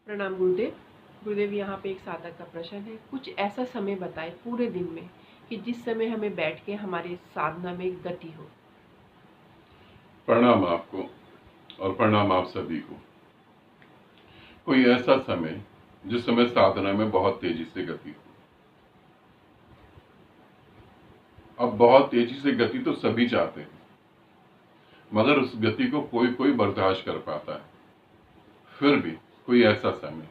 प्रणाम गुरुदेव। गुरुदेव, यहाँ पे एक साधक का प्रश्न है। कुछ ऐसा समय बताएं पूरे दिन में कि जिस समय हमें बैठ के हमारी साधना में गति हो। प्रणाम आपको और प्रणाम आप सभी को। कोई ऐसा समय जिस समय साधना में बहुत तेजी से गति हो। अब बहुत तेजी से गति तो सभी चाहते हैं, मगर उस गति को कोई कोई बर्दाश्त कर पाता है। फिर भी कोई ऐसा समय,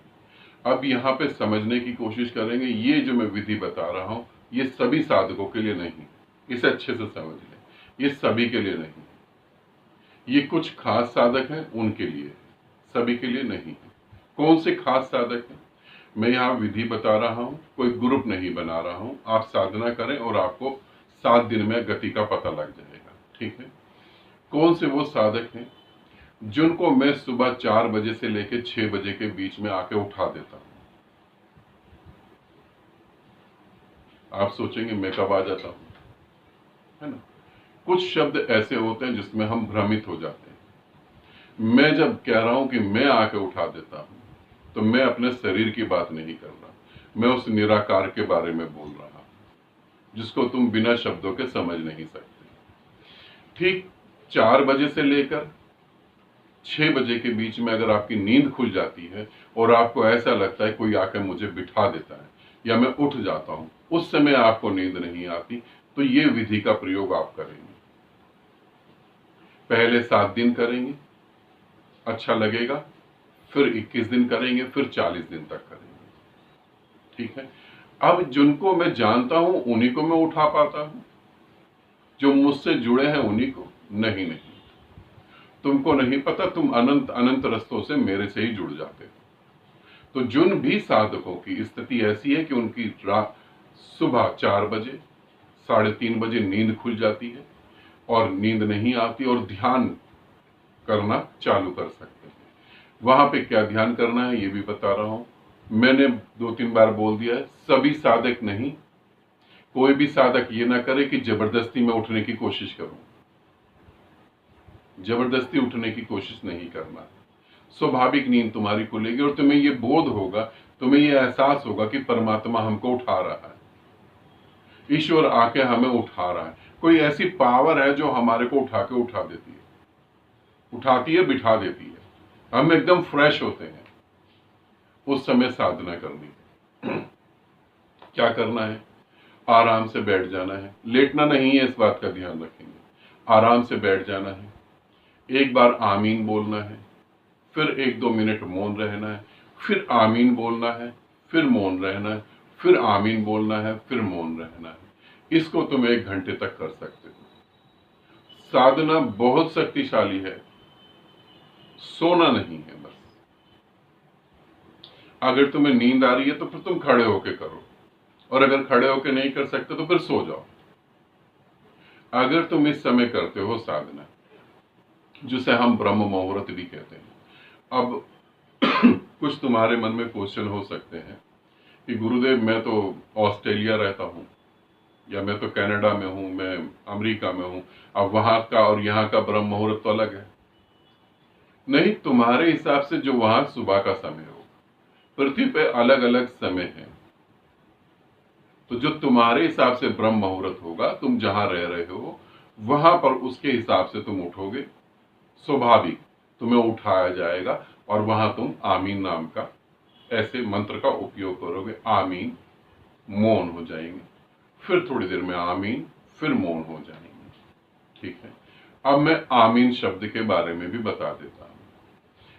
अब यहाँ पे समझने की कोशिश करेंगे। ये जो मैं विधि बता रहा हूं, ये सभी साधकों के लिए नहीं, इसे अच्छे से समझ लें। ये सभी के लिए नहीं, ये कुछ खास साधक हैं उनके लिए, सभी के लिए नहीं है। कौन से खास साधक हैं? मैं यहाँ विधि बता रहा हूँ, कोई ग्रुप नहीं बना रहा हूँ। आप साधना करें और आपको 7 दिन में गति का पता लग जाएगा। ठीक है? कौन से वो साधक हैं जिनको मैं सुबह 4 बजे से लेकर 6 बजे के बीच में आके उठा देता हूँ। आप सोचेंगे मैं कब आ जाता हूँ, है ना? कुछ शब्द ऐसे होते हैं जिसमें हम भ्रमित हो जाते हैं। मैं जब कह रहा हूं कि मैं आके उठा देता हूं, तो मैं अपने शरीर की बात नहीं कर रहा, मैं उस निराकार के बारे में बोल रहा हूं जिसको तुम बिना शब्दों के समझ नहीं सकते। ठीक 4 बजे से लेकर 6 बजे के बीच में अगर आपकी नींद खुल जाती है और आपको ऐसा लगता है कोई आकर मुझे बिठा देता है या मैं उठ जाता हूं, उस समय आपको नींद नहीं आती, तो ये विधि का प्रयोग आप करेंगे। पहले 7 दिन करेंगे, अच्छा लगेगा, फिर 21 दिन करेंगे, फिर 40 दिन तक करेंगे। ठीक है? अब जिनको मैं जानता हूं उन्हीं को मैं उठा पाता हूं, जो मुझसे जुड़े हैं उन्हीं को नहीं। तुमको नहीं पता, तुम अनंत अनंत रस्तों से मेरे से ही जुड़ जाते हो। तो जिन भी साधकों की स्थिति ऐसी है कि उनकी रात सुबह 4 बजे 3:30 बजे नींद खुल जाती है और नींद नहीं आती और ध्यान करना चालू कर सकते हैं। वहां पे क्या ध्यान करना है ये भी बता रहा हूं। मैंने 2-3 बार बोल दिया है, सभी साधक नहीं। कोई भी साधक ये ना करे कि जबरदस्ती में उठने की कोशिश करूं। जबरदस्ती उठने की कोशिश नहीं करना। स्वाभाविक नींद तुम्हारी खुलेगी और तुम्हें ये बोध होगा, तुम्हें ये एहसास होगा कि परमात्मा हमको उठा रहा है, ईश्वर आके हमें उठा रहा है। कोई ऐसी पावर है जो हमारे को उठा देती है, उठाती है, बिठा देती है, हम एकदम फ्रेश होते हैं। उस समय साधना करनी है। क्या करना है? आराम से बैठ जाना है, लेटना नहीं है, इस बात का ध्यान रखेंगे। आराम से बैठ जाना है, एक बार आमीन बोलना है, फिर 1-2 मिनट मौन रहना है, फिर आमीन बोलना है, फिर मौन रहना है, फिर आमीन बोलना है, फिर मौन रहना है। इसको तुम 1 घंटे तक कर सकते हो। साधना बहुत शक्तिशाली है, सोना नहीं है बस। अगर तुम्हें नींद आ रही है तो फिर तुम खड़े होके करो, और अगर खड़े होके नहीं कर सकते तो फिर सो जाओ। अगर तुम इस समय करते हो साधना, जिसे हम ब्रह्म मुहूर्त भी कहते हैं। अब कुछ तुम्हारे मन में क्वेश्चन हो सकते हैं कि गुरुदेव मैं तो ऑस्ट्रेलिया रहता हूं, या मैं तो कनाडा में हूं, मैं अमेरिका में हूं, अब वहां का और यहाँ का ब्रह्म मुहूर्त तो अलग है। नहीं, तुम्हारे हिसाब से जो वहां सुबह का समय हो, पृथ्वी पे अलग अलग समय है, तो जो तुम्हारे हिसाब से ब्रह्म मुहूर्त होगा, तुम जहां रह रहे हो वहां पर उसके हिसाब से तुम उठोगे। स्वाभाविक तुम्हें उठाया जाएगा और वहां तुम आमीन नाम का ऐसे मंत्र का उपयोग करोगे। आमीन, मौन हो जाएंगे, फिर थोड़ी देर में आमीन, फिर मौन हो जाएंगे। ठीक है? अब मैं आमीन शब्द के बारे में भी बता देता हूं।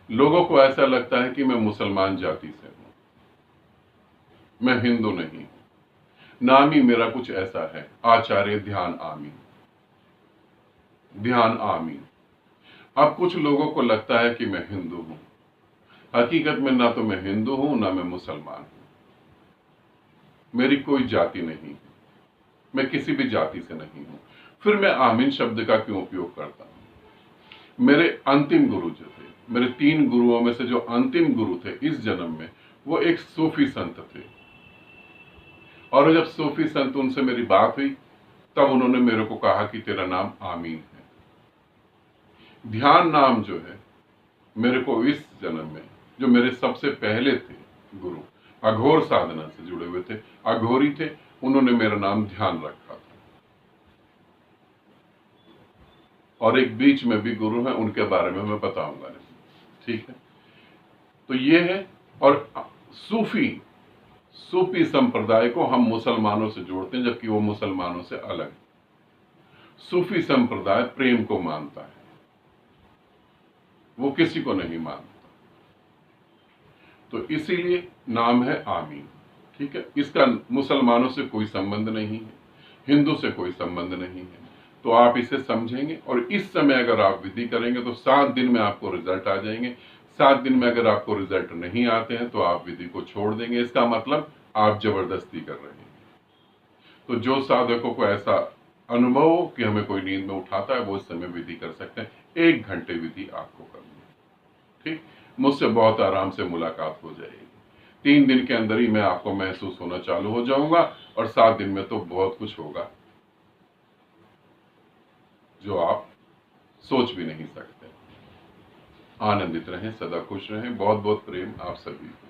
लोगों को ऐसा लगता है कि मैं मुसलमान जाति से हूं, मैं हिंदू नहीं हूं। नाम ही मेरा कुछ ऐसा है, आचार्य ध्यान आमीन, ध्यान आमीन। अब कुछ लोगों को लगता है कि मैं हिंदू हूं। हकीकत में ना तो मैं हिंदू हूं, ना मैं मुसलमान हूं। मेरी कोई जाति नहीं है, मैं किसी भी जाति से नहीं हूं। फिर मैं आमीन शब्द का क्यों उपयोग करता हूं? मेरे अंतिम गुरु जो थे, मेरे 3 गुरुओं में से जो अंतिम गुरु थे इस जन्म में, वो एक सूफी संत थे। और जब सूफी संत उनसे मेरी बात हुई, तब उन्होंने मेरे को कहा कि तेरा नाम आमीन है। ध्यान नाम जो है, मेरे को इस जन्म में जो मेरे सबसे पहले थे गुरु, अघोर साधना से जुड़े हुए थे, अघोरी थे, उन्होंने मेरा नाम ध्यान रखा था। और एक बीच में भी गुरु हैं, उनके बारे में मैं बताऊंगा नहीं, ठीक है। तो ये है। और सूफी संप्रदाय को हम मुसलमानों से जोड़ते हैं, जबकि वो मुसलमानों से अलग है। सूफी संप्रदाय प्रेम को मानता है, वो किसी को नहीं मानता। तो इसीलिए नाम है आमीन, ठीक है। इसका मुसलमानों से कोई संबंध नहीं है, हिंदू से कोई संबंध नहीं है। तो आप इसे समझेंगे और इस समय अगर आप विधि करेंगे तो 7 दिन में आपको रिजल्ट आ जाएंगे। 7 दिन में अगर आपको रिजल्ट नहीं आते हैं तो आप विधि को छोड़ देंगे, इसका मतलब आप जबरदस्ती कर रहे हैं। तो जो साधकों को ऐसा अनुभव हो कि हमें कोई नींद में उठाता है, वो इस समय विधि कर सकते हैं। 1 घंटे विधि आपको करनी है, ठीक। मुझसे बहुत आराम से मुलाकात हो जाएगी। 3 दिन के अंदर ही मैं आपको महसूस होना चालू हो जाऊंगा और 7 दिन में तो बहुत कुछ होगा जो आप सोच भी नहीं सकते। आनंदित रहें, सदा खुश रहें। बहुत बहुत प्रेम आप सभी को।